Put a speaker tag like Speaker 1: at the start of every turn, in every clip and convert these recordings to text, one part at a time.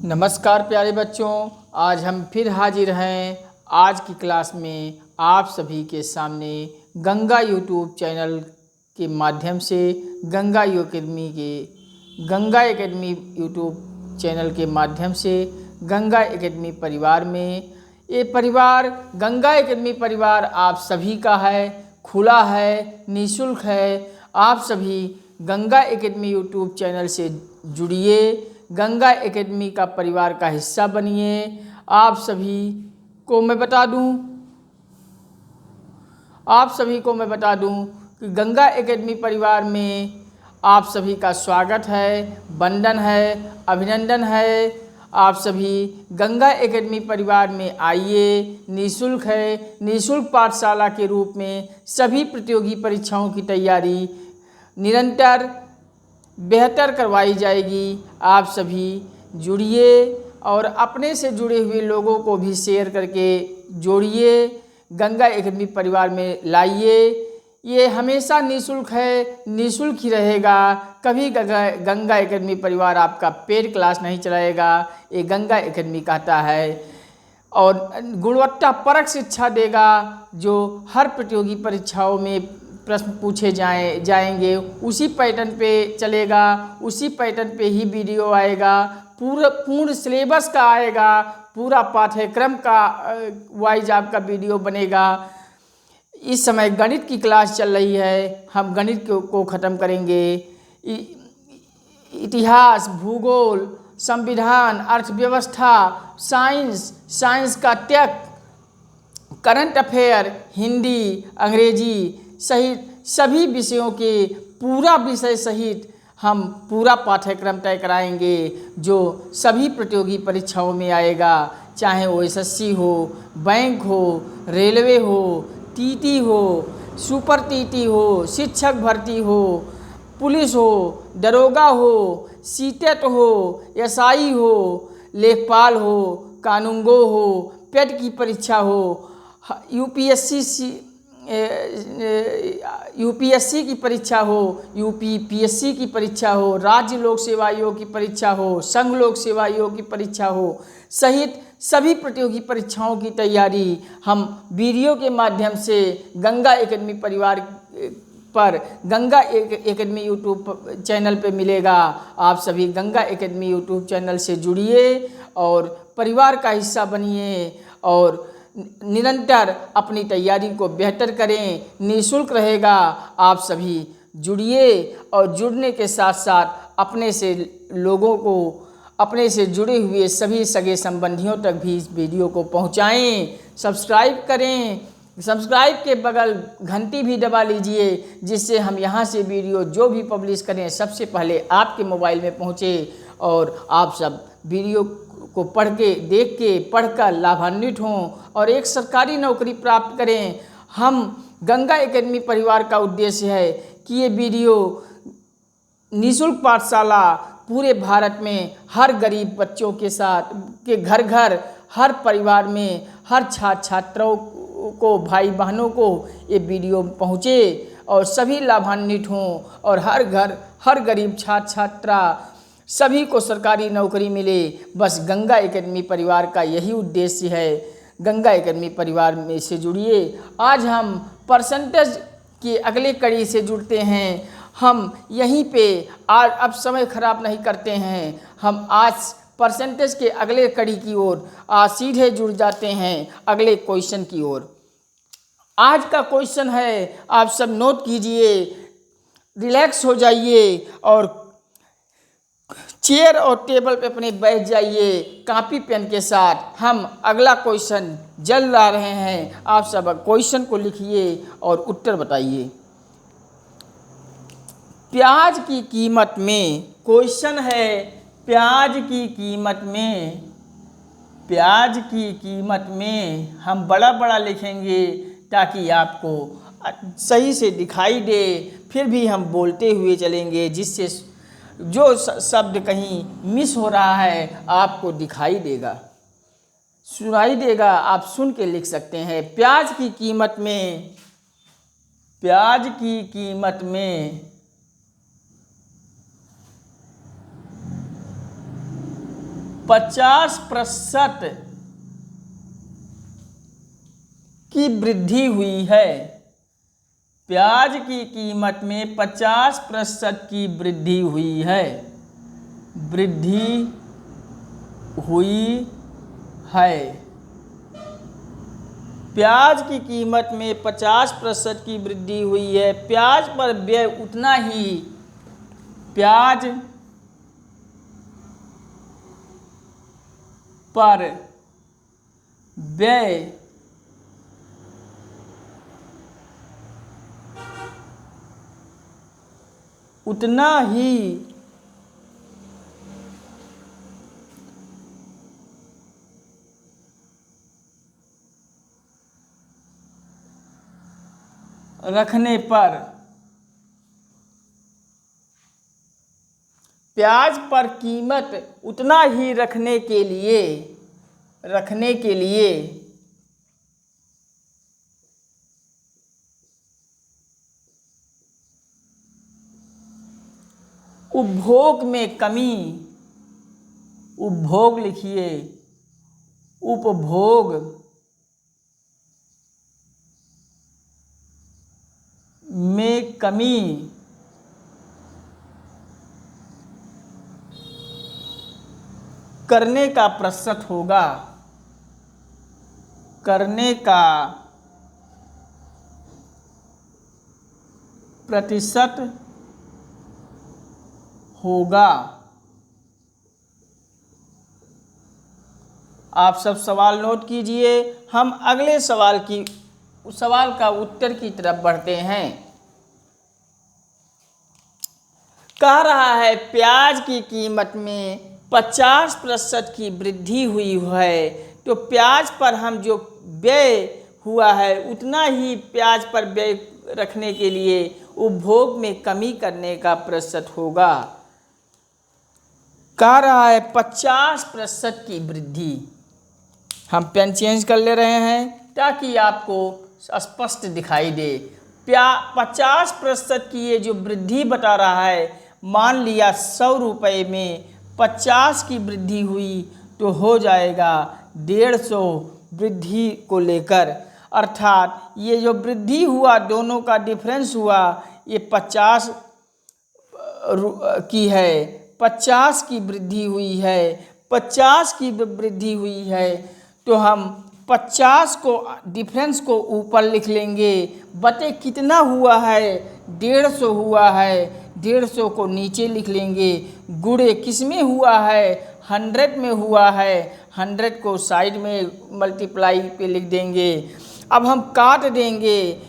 Speaker 1: नमस्कार प्यारे बच्चों, आज हम फिर हाजिर हैं। आज की क्लास में आप सभी के सामने गंगा यूट्यूब चैनल के माध्यम से गंगा एकेडमी यूट्यूब चैनल के माध्यम से गंगा एकेडमी परिवार में ये परिवार गंगा एकेडमी परिवार आप सभी का है, खुला है, निःशुल्क है। आप सभी गंगा एकेडमी यूट्यूब चैनल से जुड़िए, गंगा एकेडमी का परिवार का हिस्सा बनिए। आप सभी को मैं बता दूं कि गंगा एकेडमी परिवार में आप सभी का स्वागत है, वंदन है, अभिनंदन है। आप सभी गंगा एकेडमी परिवार में आइए, निःशुल्क है। निःशुल्क पाठशाला के रूप में सभी प्रतियोगी परीक्षाओं की तैयारी निरंतर बेहतर करवाई जाएगी। आप सभी जुड़िए और अपने से जुड़े हुए लोगों को भी शेयर करके जोड़िए, गंगा एकेडमी परिवार में लाइए। ये हमेशा निःशुल्क है, निःशुल्क ही रहेगा। कभी गंगा एकेडमी परिवार आपका पेड क्लास नहीं चलाएगा। ये गंगा एकेडमी कहता है और गुणवत्ता परक शिक्षा देगा, जो हर प्रतियोगी परीक्षाओं में प्रश्न पूछे जाएंगे उसी पैटर्न पे चलेगा, उसी पैटर्न पे ही वीडियो आएगा। पूर्ण सिलेबस का आएगा, पूरा पाठ्यक्रम का वाइज आपका वीडियो बनेगा। इस समय गणित की क्लास चल रही है, हम गणित को ख़त्म करेंगे। इतिहास, भूगोल, संविधान, अर्थव्यवस्था, साइंस का टेक, करंट अफेयर, हिंदी, अंग्रेजी सहित सभी विषयों के पूरा विषय सहित हम पूरा पाठ्यक्रम तय कराएंगे, जो सभी प्रतियोगी परीक्षाओं में आएगा। चाहे वो एसएससी हो, बैंक हो, रेलवे हो, टीटी हो, सुपर टीटी हो, शिक्षक भर्ती हो, पुलिस हो, दरोगा हो, सीटेट हो, एसआई हो, लेखपाल हो, कानूनगो हो, पेट की परीक्षा हो, यूपीएससी की परीक्षा हो, यूपीपीएससी की परीक्षा हो, राज्य लोक सेवा आयोग की परीक्षा हो, संघ लोक सेवा आयोग की परीक्षा हो, सहित सभी प्रतियोगी परीक्षाओं की तैयारी हम वीडियो के माध्यम से गंगा एकेडमी परिवार पर गंगा एकेडमी यूट्यूब चैनल पे मिलेगा। आप सभी गंगा एकेडमी यूट्यूब चैनल से जुड़िए और परिवार का हिस्सा बनिए और निरंतर अपनी तैयारी को बेहतर करें। निःशुल्क रहेगा, आप सभी जुड़िए और जुड़ने के साथ साथ अपने से लोगों को, अपने से जुड़े हुए सभी सगे संबंधियों तक भी इस वीडियो को पहुंचाएं। सब्सक्राइब करें, सब्सक्राइब के बगल घंटी भी दबा लीजिए, जिससे हम यहाँ से वीडियो जो भी पब्लिश करें सबसे पहले आपके मोबाइल में पहुँचे और आप सब वीडियो को पढ़कर लाभान्वित हों और एक सरकारी नौकरी प्राप्त करें। हम गंगा एकेडमी परिवार का उद्देश्य है कि ये वीडियो निःशुल्क पाठशाला पूरे भारत में हर गरीब बच्चों के साथ के घर हर परिवार में हर छात्राओं को, भाई बहनों को ये वीडियो पहुँचे और सभी लाभान्वित हों और हर गरीब छात्रा सभी को सरकारी नौकरी मिले। बस गंगा एकेडमी परिवार का यही उद्देश्य है। गंगा एकेडमी परिवार में से जुड़िए। आज हम परसेंटेज के अगले कड़ी से जुड़ते हैं। हम यहीं पे आज अब समय खराब नहीं करते हैं, हम आज परसेंटेज के अगले कड़ी की ओर आज सीधे जुड़ जाते हैं अगले क्वेश्चन की ओर। आज का क्वेश्चन है, आप सब नोट कीजिए, रिलैक्स हो जाइए और चेयर और टेबल पे अपने बैठ जाइए कॉपी पेन के साथ। हम अगला क्वेश्चन जल्द ला रहे हैं, आप सब क्वेश्चन को लिखिए और उत्तर बताइए। प्याज की कीमत में, क्वेश्चन है प्याज की कीमत में हम बड़ा लिखेंगे ताकि आपको सही से दिखाई दे, फिर भी हम बोलते हुए चलेंगे, जिससे जो शब्द कहीं मिस हो रहा है आपको दिखाई देगा, सुनाई देगा, आप सुन के लिख सकते हैं। प्याज की कीमत 50% की वृद्धि हुई है। प्याज की कीमत में 50% की वृद्धि हुई है। वृद्धि हुई है। प्याज की कीमत में 50% की वृद्धि हुई है। प्याज पर व्यय उतना ही, प्याज पर व्यय उतना ही रखने पर, प्याज पर कीमत उतना ही रखने के लिए उपभोग में कमी, उपभोग लिखिए, उपभोग में कमी करने का प्रतिशत होगा, करने का प्रतिशत होगा। आप सब सवाल नोट कीजिए। हम अगले सवाल का उत्तर की तरफ बढ़ते हैं। कह रहा है प्याज की कीमत में 50% की वृद्धि हुई है, तो प्याज पर हम जो व्यय हुआ है उतना ही प्याज पर व्यय रखने के लिए उपभोग में कमी करने का प्रतिशत होगा। कह रहा है 50% की वृद्धि। हम पेन चेंज कर ले रहे हैं ताकि आपको स्पष्ट दिखाई दे। 50% की ये जो वृद्धि बता रहा है, मान लिया 100 रुपये में 50 की वृद्धि हुई तो हो जाएगा 150 वृद्धि को लेकर, अर्थात ये जो वृद्धि हुआ दोनों का डिफरेंस हुआ, ये 50 की है, 50 की वृद्धि हुई है। 50 की वृद्धि हुई है तो हम 50 को डिफरेंस को ऊपर लिख लेंगे, बटे कितना हुआ है, 150 हुआ है, 150 को नीचे लिख लेंगे, गुणे किस में हुआ है, 100 में हुआ है, 100 को साइड में मल्टीप्लाई पे लिख देंगे। अब हम काट देंगे,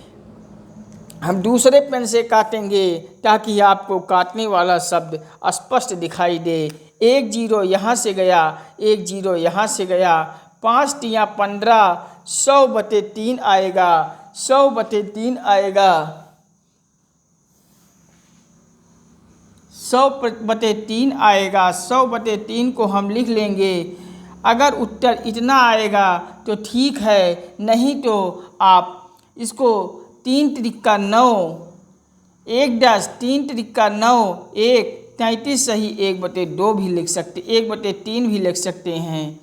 Speaker 1: हम दूसरे पेन से काटेंगे ताकि आपको काटने वाला शब्द स्पष्ट दिखाई दे। 1 0 यहाँ से गया, 1 0 यहाँ से गया, 5 तिया 15, 100/3 आएगा, 100/3 आएगा, 100/3 आएगा। 100/3 को हम लिख लेंगे। अगर उत्तर इतना आएगा तो ठीक है, नहीं तो आप इसको 3 त्रिका 9, 1 डैश 3 त्रिका 9, 1 33 सही 1/2 भी लिख सकते, 1/3 भी लिख सकते हैं,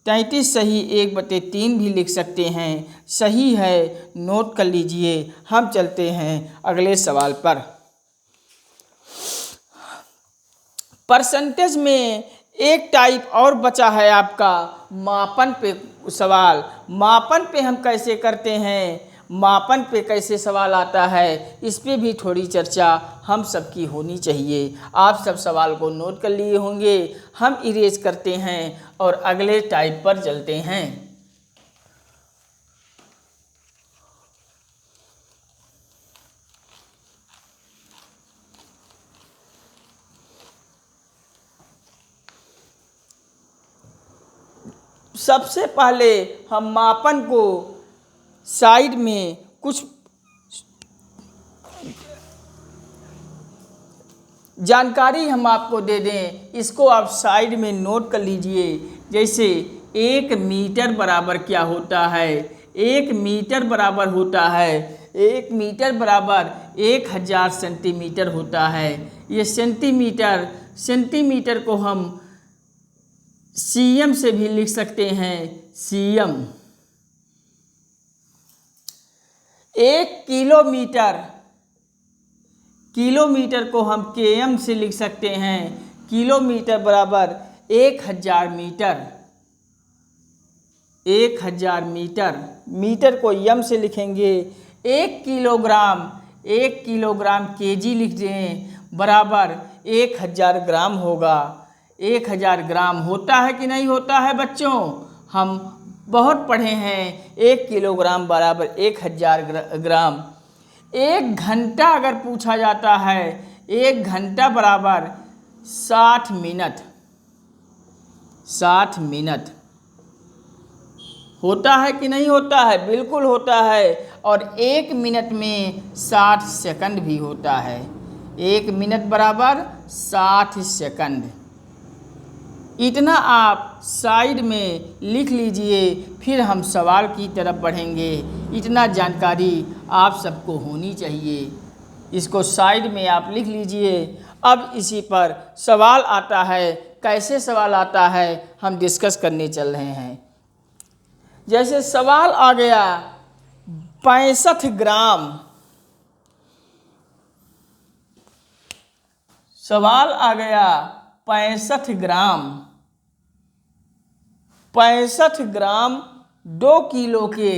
Speaker 1: 33 सही 1/3 भी लिख सकते हैं। सही है, नोट कर लीजिए। हम चलते हैं अगले सवाल पर। परसेंटेज में एक टाइप और बचा है आपका मापन पे सवाल। मापन पे हम कैसे करते हैं, मापन पे कैसे सवाल आता है, इस पे भी थोड़ी चर्चा हम सबकी होनी चाहिए। आप सब सवाल को नोट कर लिए होंगे। हम इरेज करते हैं और अगले टाइप पर चलते हैं। सबसे पहले हम मापन को साइड में कुछ जानकारी हम आपको दे दें, इसको आप साइड में नोट कर लीजिए। जैसे 1 मीटर बराबर क्या होता है, 1 मीटर बराबर होता है, 1 मीटर बराबर 1000 सेंटीमीटर होता है। ये सेंटीमीटर को हम सीएम से भी लिख सकते हैं सीएम। 1 किलोमीटर, किलोमीटर को हम केएम से लिख सकते हैं। किलोमीटर बराबर 1000 मीटर। 1000 मीटर, मीटर को यम से लिखेंगे। 1 किलोग्राम, 1 किलोग्राम केजी लिख दें बराबर 1000 ग्राम होगा। 1000 ग्राम होता है कि नहीं होता है बच्चों? हम बहुत पढ़े हैं। 1 किलोग्राम बराबर 1000 ग्राम। 1 घंटा अगर पूछा जाता है, 1 घंटा बराबर 60 मिनट। 60 मिनट होता है कि नहीं होता है? बिल्कुल होता है। और 1 मिनट में 60 सेकंड भी होता है। 1 मिनट बराबर 60 सेकंड। इतना आप साइड में लिख लीजिए, फिर हम सवाल की तरफ बढ़ेंगे। इतना जानकारी आप सबको होनी चाहिए। इसको साइड में आप लिख लीजिए। अब इसी पर सवाल आता है। कैसे सवाल आता है हम डिस्कस करने चल रहे हैं। जैसे सवाल आ गया 65 ग्राम। सवाल आ गया 65 ग्राम। 65 ग्राम 2 किलो के,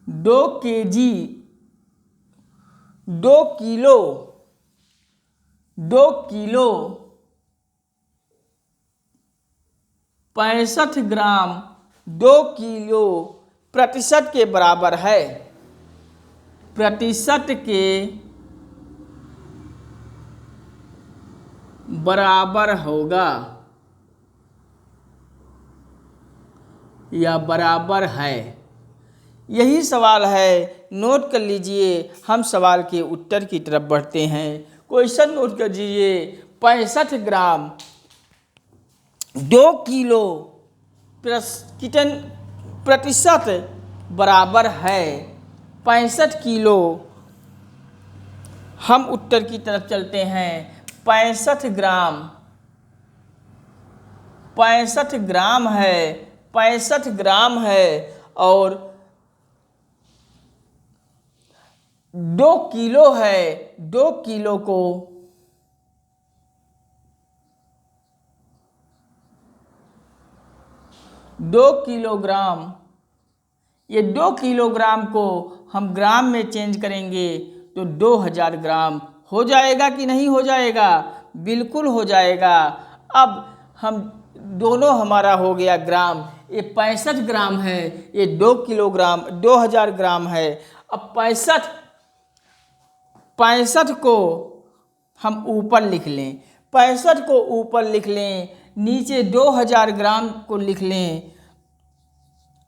Speaker 1: 2 केजी, 2 किलो, 2 किलो 65 ग्राम 2 किलो प्रतिशत के बराबर है। प्रतिशत के बराबर होगा या बराबर है। यही सवाल है। नोट कर लीजिए। हम सवाल के उत्तर की तरफ बढ़ते हैं। क्वेश्चन नोट कर लीजिए। 65 ग्राम 2 किलो प्रतिशत बराबर है 65 किलो। हम उत्तर की तरफ चलते हैं। 65 ग्राम, 65 ग्राम है, 65 ग्राम है और 2 किलो है। 2 किलो को 2 किलोग्राम, ये 2 किलोग्राम को हम ग्राम में चेंज करेंगे तो 2000 ग्राम हो जाएगा कि नहीं हो जाएगा? बिल्कुल हो जाएगा। अब हम दोनों हमारा हो गया ग्राम। ये 65 ग्राम है, ये 2 किलोग्राम 2000 ग्राम है। अब 65 को हम ऊपर लिख लें। 65 को ऊपर लिख लें, नीचे 2000 ग्राम को लिख लें।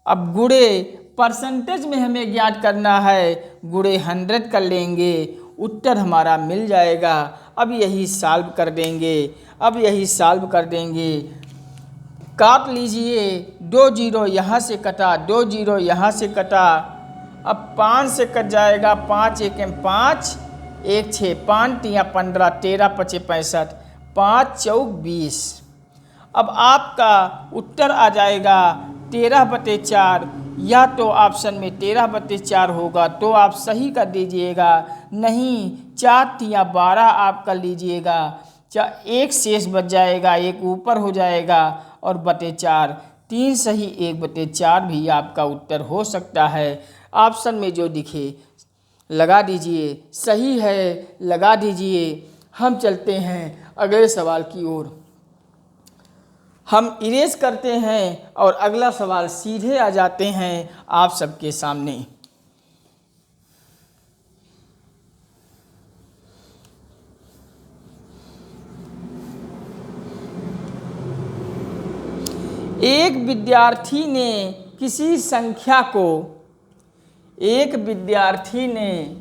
Speaker 1: अब गुणे परसेंटेज में हमें ज्ञात करना है। गुणे 100 कर लेंगे, उत्तर हमारा मिल जाएगा। अब यही सॉल्व कर देंगे। अब यही सॉल्व कर देंगे। काट लीजिए। 2 जीरो यहाँ से कटा, 2 जीरो यहाँ से कटा। अब 5 से कट जाएगा। 5 1 5, 1 6, 5 3 15, 13 5 65, 5 4 20। अब आपका उत्तर आ जाएगा 13/4। या तो ऑप्शन में 13/4 होगा तो आप सही कर दीजिएगा, नहीं 4 या 12 आप कर लीजिएगा। एक शेष बच जाएगा, एक ऊपर हो जाएगा और /4। 3 सही 1/4 भी आपका उत्तर हो सकता है। ऑप्शन में जो दिखे लगा दीजिए। सही है लगा दीजिए। हम चलते हैं अगले सवाल की ओर। हम इरेज करते हैं और अगला सवाल सीधे आ जाते हैं आप सबके सामने। एक विद्यार्थी ने किसी संख्या को, एक विद्यार्थी ने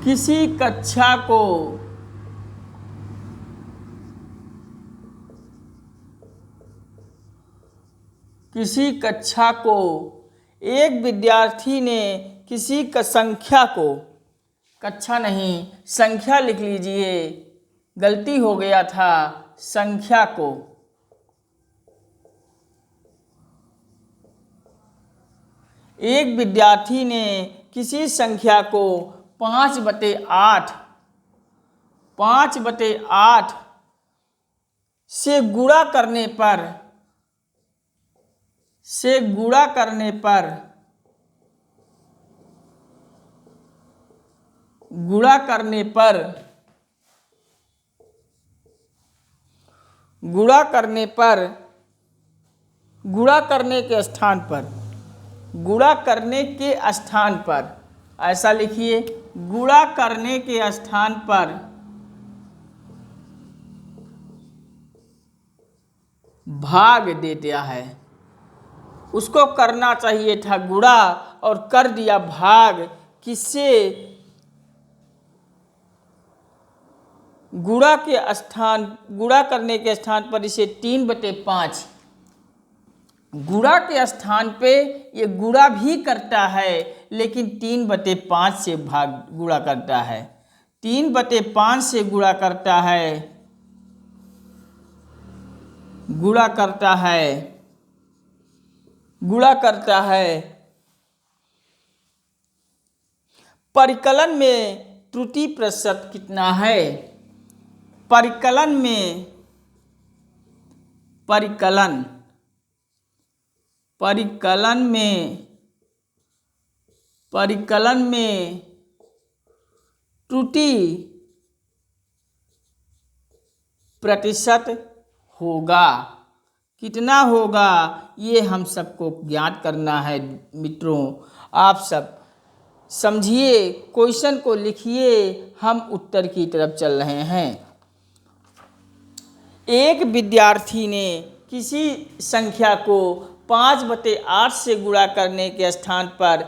Speaker 1: किसी कक्षा को एक विद्यार्थी ने किसी संख्या को, कक्षा नहीं संख्या लिख लीजिए, गलती हो गया था, संख्या को एक विद्यार्थी ने किसी संख्या को 5/8 से गुणा करने पर गुणा करने के स्थान पर ऐसा लिखिए, गुणा करने के स्थान पर भाग देता है। उसको करना चाहिए था गुणा और कर दिया भाग। किससे? गुणा करने के स्थान पर इसे 3/5, गुणा के स्थान पे ये गुणा भी करता है लेकिन 3/5 से गुणा करता है, 3/5 से गुणा करता है। परिकलन में त्रुटि प्रतिशत कितना है? परिकलन में त्रुटि प्रतिशत होगा, कितना होगा ये हम सबको ज्ञात करना है। मित्रों आप सब समझिए, क्वेश्चन को लिखिए, हम उत्तर की तरफ चल रहे हैं। एक विद्यार्थी ने किसी संख्या को 5/8 से गुणा करने के स्थान पर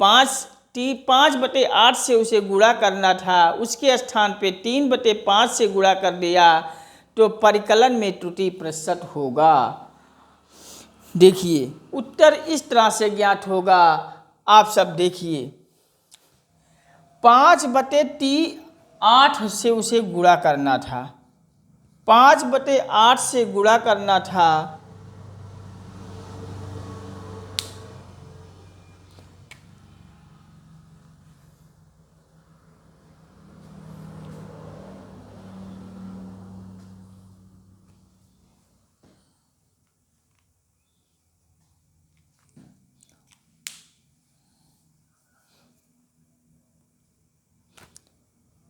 Speaker 1: 5/8 से उसे गुणा करना था, उसके स्थान पे 3/5 से गुणा कर दिया, तो परिकलन में त्रुटि प्रतिशत होगा। देखिए उत्तर इस तरह से ज्ञात होगा, आप सब देखिए, 5/8 से उसे गुणा करना था, 5/8 से गुणा करना था,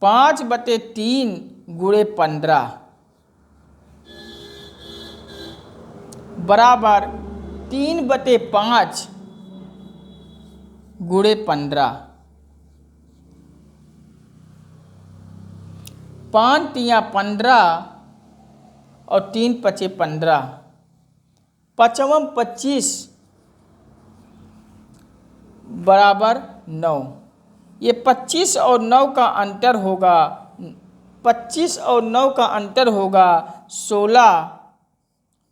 Speaker 1: (5/3 × 15) बराबर 3/5 × 15। 5 तिया 15 और 3 पचे 15, 5 25 बराबर 9। ये 25 और 9 का अंतर होगा, 25 और 9 का अंतर होगा 16।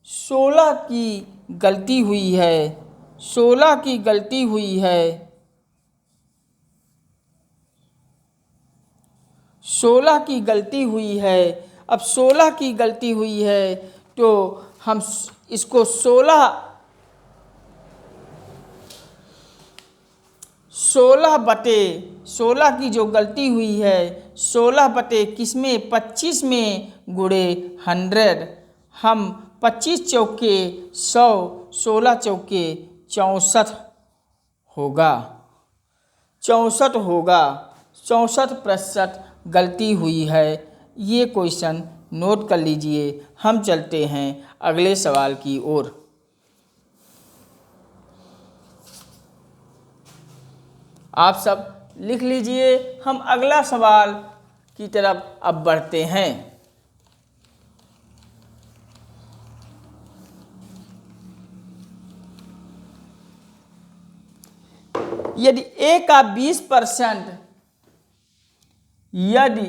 Speaker 1: 16 की गलती हुई है, 16 की गलती हुई है, 16 की गलती हुई है। अब 16 की गलती हुई है तो हम इसको 16 की जो गलती हुई है 16 बटे किसमें 25 में गुणे 100, हम 25 चौके 100, 16 चौके 64 होगा, 64% गलती हुई है। ये क्वेश्चन नोट कर लीजिए। हम चलते हैं अगले सवाल की ओर। आप सब लिख लीजिए, हम अगला सवाल की तरफ अब बढ़ते हैं। यदि A का 20%, यदि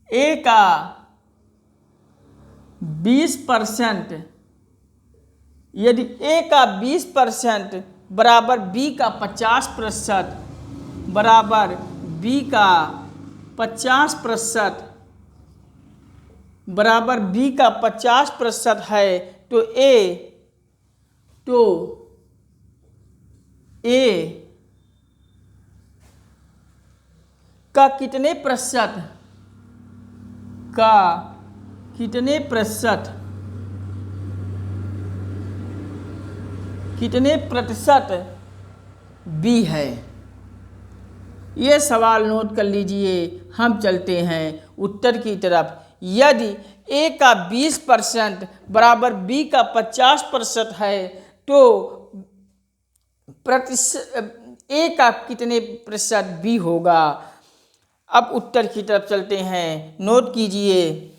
Speaker 1: A का 20% यदि ए का 20% बराबर बी का 50% बराबर बी का 50% बराबर बी का 50% है तो ए का कितने प्रतिशत बी है। ये सवाल नोट कर लीजिए। हम चलते हैं उत्तर की तरफ। यदि ए का 20% बराबर बी का 50% है तो ए का कितने प्रतिशत बी होगा। अब उत्तर की तरफ चलते हैं। नोट कीजिए।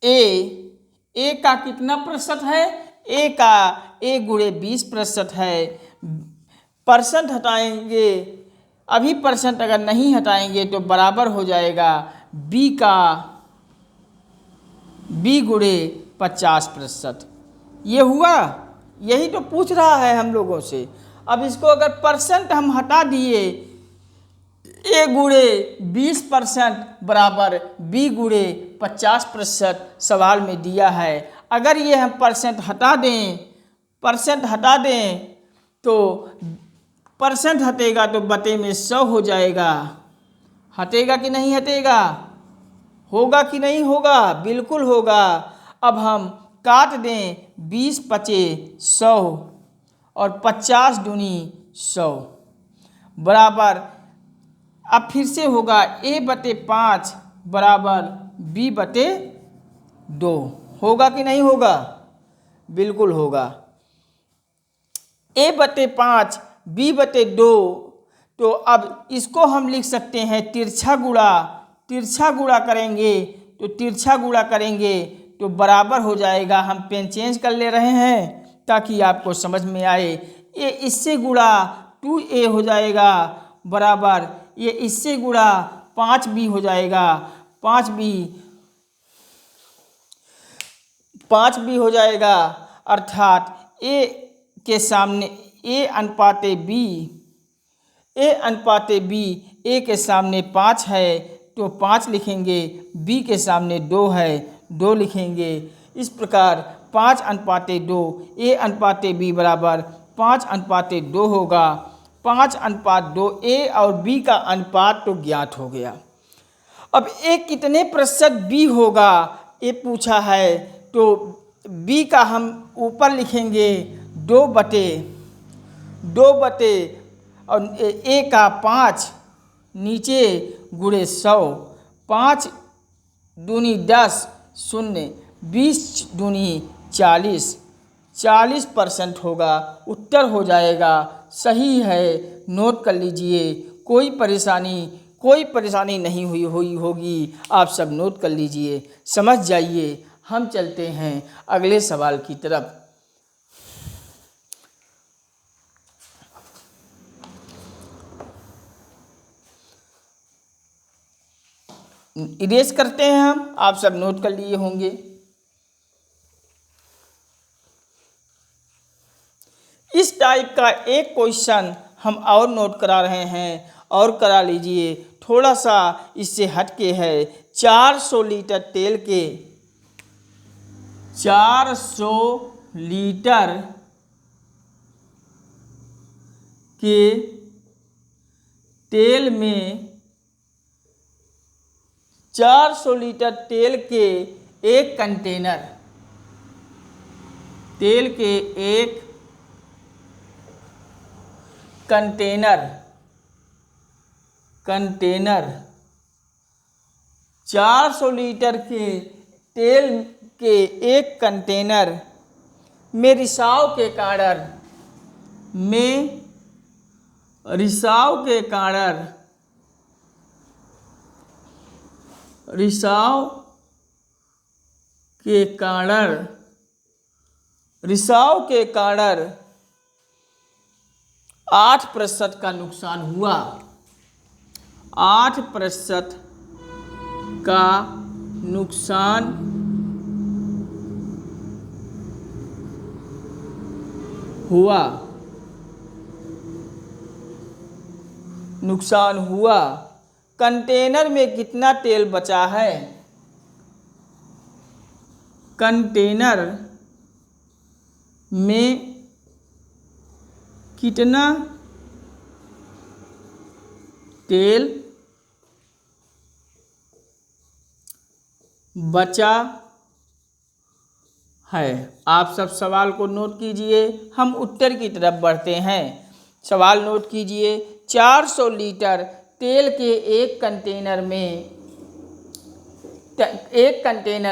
Speaker 1: ए का कितना प्रतिशत है। ए गुणे 20% है। परसेंट हटाएंगे, अभी परसेंट अगर नहीं हटाएंगे तो बराबर हो जाएगा बी गुणे 50%। ये हुआ, यही तो पूछ रहा है हम लोगों से। अब इसको अगर परसेंट हम हटा दिए, ए गुणे 20% बराबर बी गुणे 50% सवाल में दिया है। अगर ये हम परसेंट हटा दें तो परसेंट हटेगा तो बटे में 100 हो जाएगा। हटेगा कि नहीं हटेगा, होगा कि नहीं होगा, बिल्कुल होगा। अब हम काट दें 20 पचे 100 और 50 दूनी 100 बराबर, अब फिर से होगा ए बटे 5 बराबर बी बटे 2। होगा कि नहीं होगा, बिल्कुल होगा। ए बटे 5 बी बटे 2, तो अब इसको हम लिख सकते हैं तिरछा गुणा करेंगे तो बराबर हो जाएगा। हम पेन चेंज कर ले रहे हैं ताकि आपको समझ में आए। ये इससे गुणा 2a हो जाएगा बराबर, ये इससे गुणा 5b हो जाएगा, 5b हो जाएगा। अर्थात a के सामने a अनुपाते b, a के सामने 5 है तो 5 लिखेंगे, b के सामने 2 है 2 लिखेंगे। इस प्रकार 5:2 a अनुपाते b बराबर 5:2 होगा। 5:2 a और b का अनुपात तो ज्ञात हो गया। अब a कितने प्रतिशत b होगा ये पूछा है, तो b का हम ऊपर लिखेंगे 2 बटे और a का 5 नीचे गुणे 100, 5 दूनी 10 शून्य, 20 दूनी 40% होगा। उत्तर हो जाएगा, सही है। नोट कर लीजिए। कोई परेशानी नहीं हुई होगी। आप सब नोट कर लीजिए, समझ जाइए। हम चलते हैं अगले सवाल की तरफ। इरेज करते हैं हम, आप सब नोट कर लिए होंगे। इस टाइप का एक क्वेश्चन हम और नोट करा रहे हैं, और करा लीजिए। थोड़ा सा इससे हटके है। 400 लीटर तेल के 400 लीटर के तेल में 400 लीटर तेल के एक कंटेनर, तेल के एक कंटेनर 400 लीटर के तेल के एक कंटेनर में रिसाव के कारण 8% का नुकसान हुआ। 8% का नुकसान हुआ, नुकसान हुआ। कंटेनर में कितना तेल बचा है? कंटेनर में कितना तेल बचा है? आप सब सवाल को नोट कीजिए, हम उत्तर की तरफ बढ़ते हैं। सवाल नोट कीजिए। 400 लीटर तेल के एक कंटेनर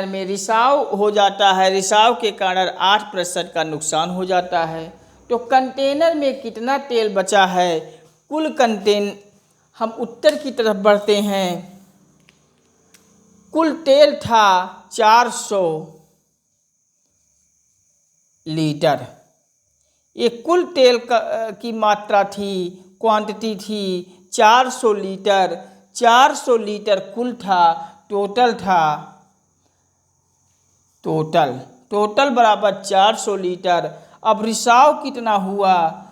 Speaker 1: में रिसाव हो जाता है। रिसाव के कारण 8% का नुकसान हो जाता है। तो कंटेनर में कितना तेल बचा है? हम उत्तर की तरफ बढ़ते हैं। कुल तेल था 400 लीटर। ये कुल तेल की मात्रा थी, क्वांटिटी थी 400 लीटर। 400 लीटर कुल था, टोटल था, टोटल बराबर 400 लीटर। अब रिसाव कितना हुआ,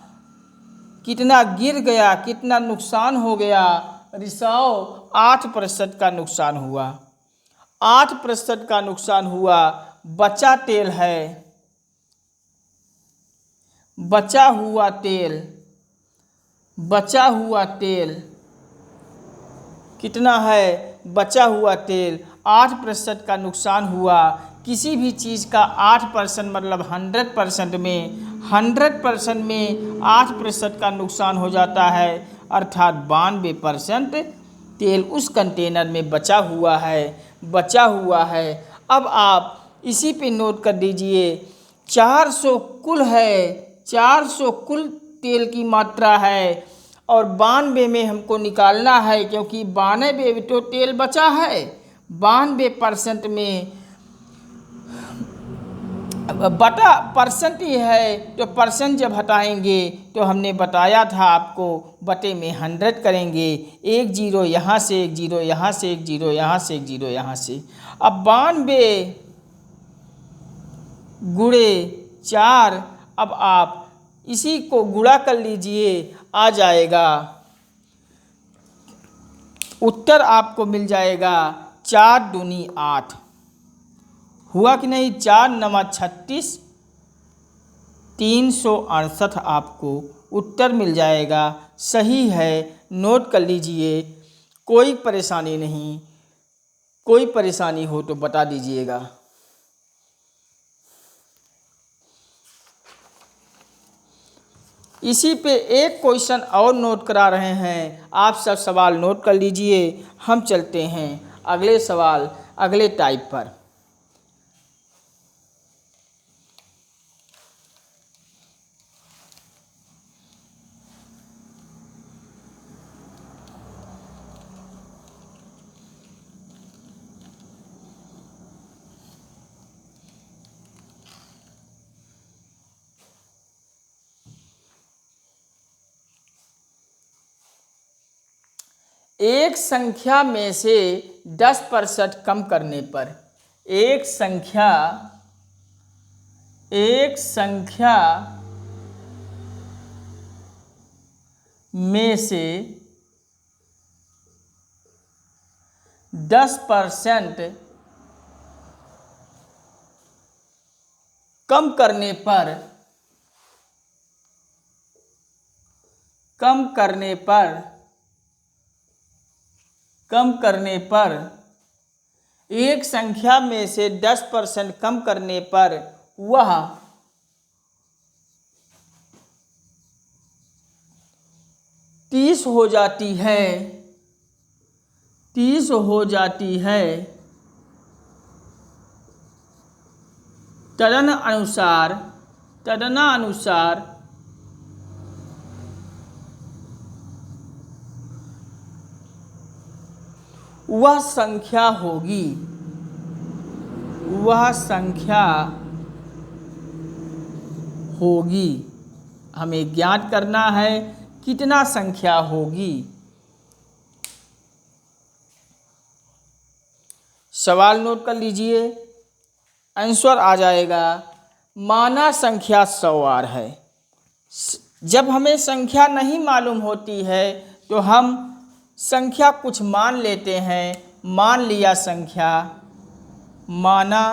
Speaker 1: कितना गिर गया, कितना नुकसान हो गया? रिसाव 8% का नुकसान हुआ। 8% का नुकसान हुआ। बचा तेल है, बचा हुआ तेल कितना है? बचा हुआ तेल 8% का नुकसान हुआ। किसी भी चीज़ का 8% मतलब 100% में 8% का नुकसान हो जाता है, अर्थात 92% तेल उस कंटेनर में बचा हुआ है। अब आप इसी पे नोट कर दीजिए। 400 कुल है, 400 कुल तेल की मात्रा है और 92 में हमको निकालना है, क्योंकि 92 तो तेल बचा है। 92% में बटा परसेंट ही है, तो परसेंट जब हटाएंगे तो हमने बताया था आपको, बटे में 100 करेंगे। एक जीरो यहाँ से, एक जीरो यहाँ से, एक जीरो यहाँ से, एक जीरो यहाँ से। अब 92 गुणे 4, अब आप इसी को गुणा कर लीजिए, आ जाएगा उत्तर आपको मिल जाएगा 4 दूनी 8। हुआ कि नहीं? 4 9 36, 368 आपको उत्तर मिल जाएगा। सही है, नोट कर लीजिए। कोई परेशानी नहीं, कोई परेशानी हो तो बता दीजिएगा। इसी पे एक क्वेश्चन और नोट करा रहे हैं, आप सब सवाल नोट कर लीजिए। हम चलते हैं अगले सवाल, अगले टाइप पर। एक संख्या में से 10% कम करने पर, एक संख्या में से 10% कम करने पर एक संख्या में से 10% कम करने पर वह 30 हो जाती है, 30 हो जाती है। तदनुसार वह संख्या होगी, हमें ज्ञात करना है कितना संख्या होगी। सवाल नोट कर लीजिए, आंसर आ जाएगा। माना संख्या 100 है, जब हमें संख्या नहीं मालूम होती है तो हम संख्या कुछ मान लेते हैं। मान लिया संख्या, माना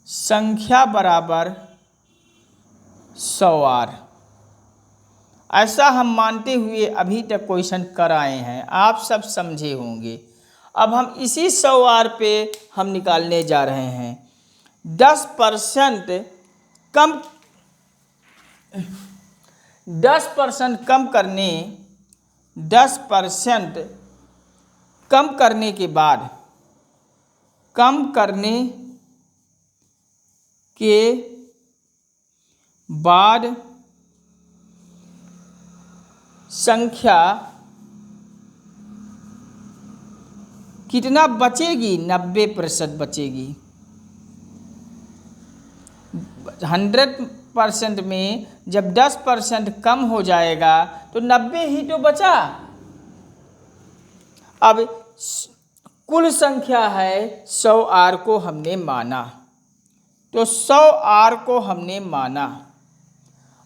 Speaker 1: संख्या बराबर 100R। ऐसा हम मानते हुए अभी तक क्वेश्चन कर आए हैं, आप सब समझे होंगे। अब हम इसी 100R पे हम निकालने जा रहे हैं। 10% कम 10% कम करने 10% कम करने के बाद संख्या कितना बचेगी? 90% बचेगी। 100% में जब 10% कम हो जाएगा तो 90 ही तो बचा। अब कुल संख्या है 100R को हमने माना, तो 100R को हमने माना।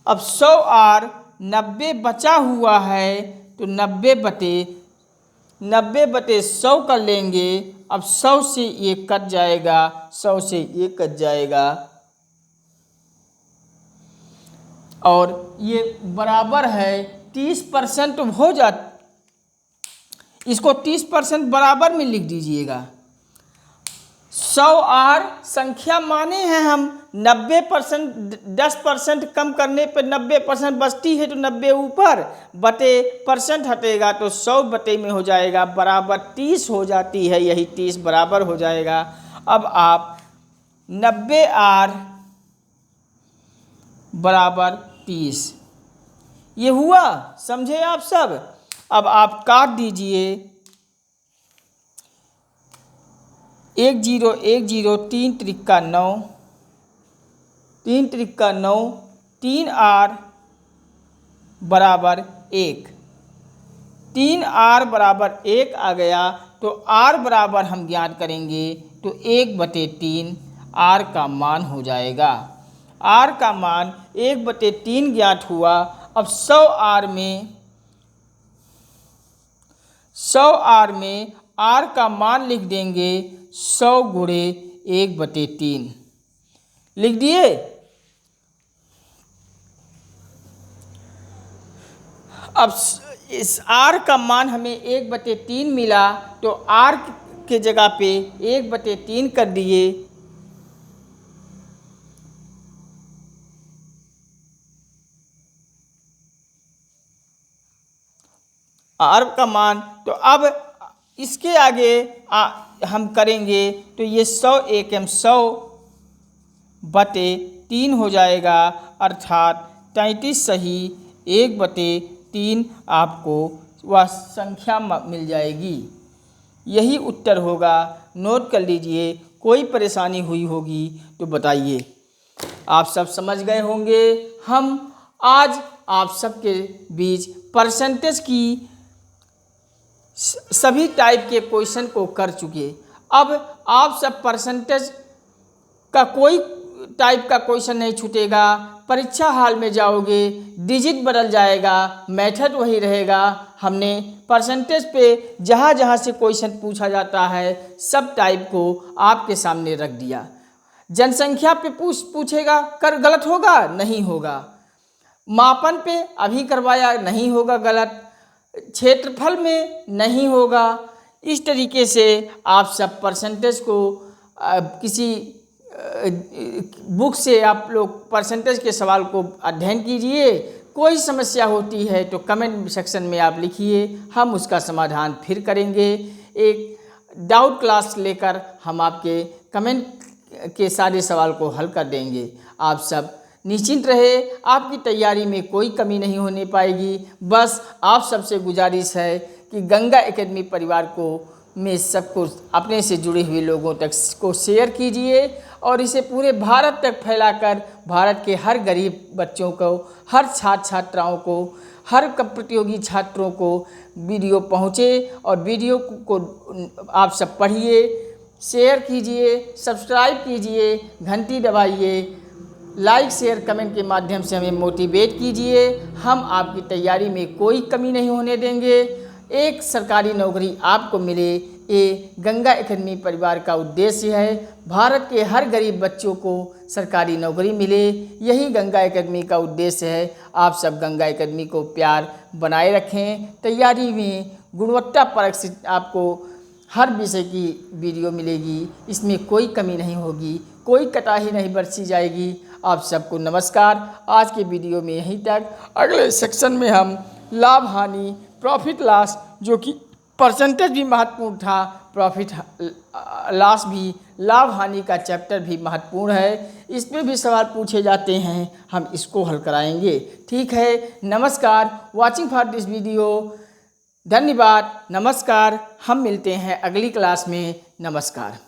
Speaker 1: अब 100R 90 बचा हुआ है तो 90 बटे 100 कर लेंगे। अब 100 से ये कट जाएगा, 100 से ये कट जाएगा और ये बराबर है 30% हो जाता। इसको 30% बराबर में लिख दीजिएगा। 100R संख्या माने हैं हम, 90% 10% कम करने पर 90% बचती है तो 90 ऊपर बटे परसेंट हटेगा तो 100 बटे में हो जाएगा, बराबर 30 हो जाती है। यही 30 बराबर हो जाएगा। अब आप 90R बराबर 30 ये हुआ, समझे आप सब। अब आप काट दीजिए, 1 0 1 0 3 त्रिका 9, 3 त्रिका 9, 3R बराबर 1, 3R बराबर 1 आ गया तो R बराबर हम ज्ञात करेंगे तो 1/3 R का मान हो जाएगा। R का मान 1/3 ज्ञात हुआ। अब 100R में R का मान लिख देंगे 100 गुणे 1/3 लिख दिए। अब इस R का मान हमें 1/3 मिला तो R के जगह पे 1/3 कर दिए। R का मान, तो अब इसके आगे हम करेंगे तो ये 100 एकम 100 बटे 3 हो जाएगा, अर्थात 33 सही 1/3 आपको वह संख्या मिल जाएगी। यही उत्तर होगा। नोट कर लीजिए, कोई परेशानी हुई होगी तो बताइए। आप सब समझ गए होंगे। हम आज आप सबके बीच परसेंटेज की सभी टाइप के क्वेश्चन को कर चुके। अब आप सब परसेंटेज का कोई टाइप का क्वेश्चन नहीं छूटेगा। परीक्षा हाल में जाओगे, डिजिट बदल जाएगा, मेथड वही रहेगा। हमने परसेंटेज पे जहाँ जहाँ से क्वेश्चन पूछा जाता है सब टाइप को आपके सामने रख दिया। जनसंख्या पे पूछेगा, कर गलत होगा? नहीं होगा। मापन पे अभी करवाया, नहीं होगा गलत। क्षेत्रफल में नहीं होगा। इस तरीके से आप सब परसेंटेज को किसी बुक से आप लोग परसेंटेज के सवाल को अध्ययन कीजिए। कोई समस्या होती है तो कमेंट सेक्शन में आप लिखिए, हम उसका समाधान फिर करेंगे। एक डाउट क्लास लेकर हम आपके कमेंट के सारे सवाल को हल कर देंगे। आप सब निश्चिंत रहे, आपकी तैयारी में कोई कमी नहीं होने पाएगी। बस आप सबसे गुजारिश है कि गंगा एकेडमी परिवार को में सबको अपने से जुड़े हुए लोगों तक को शेयर कीजिए और इसे पूरे भारत तक फैलाकर भारत के हर गरीब बच्चों को, हर छात्र छात्राओं को, हर प्रतियोगी छात्रों को वीडियो पहुँचे और वीडियो को आप सब पढ़िए, शेयर कीजिए, सब्सक्राइब कीजिए, घंटी दबाइए। लाइक शेयर कमेंट के माध्यम से हमें मोटिवेट कीजिए। हम आपकी तैयारी में कोई कमी नहीं होने देंगे। एक सरकारी नौकरी आपको मिले, ये गंगा एकेडमी परिवार का उद्देश्य है। भारत के हर गरीब बच्चों को सरकारी नौकरी मिले, यही गंगा एकेडमी का उद्देश्य है। आप सब गंगा एकेडमी को प्यार बनाए रखें। तैयारी में गुणवत्तापरक से आपको हर विषय की वीडियो मिलेगी, इसमें कोई कमी नहीं होगी, कोई कटाही नहीं बरती जाएगी। आप सबको नमस्कार। आज के वीडियो में यहीं तक। अगले सेक्शन में हम लाभ हानि, प्रॉफिट लॉस, जो कि परसेंटेज भी महत्वपूर्ण था, प्रॉफिट लॉस भी, लाभ हानि का चैप्टर भी महत्वपूर्ण है, इसमें भी सवाल पूछे जाते हैं, हम इसको हल कराएंगे। ठीक है, नमस्कार। Watching for this video. धन्यवाद, नमस्कार। हम मिलते हैं अगली क्लास में। नमस्कार।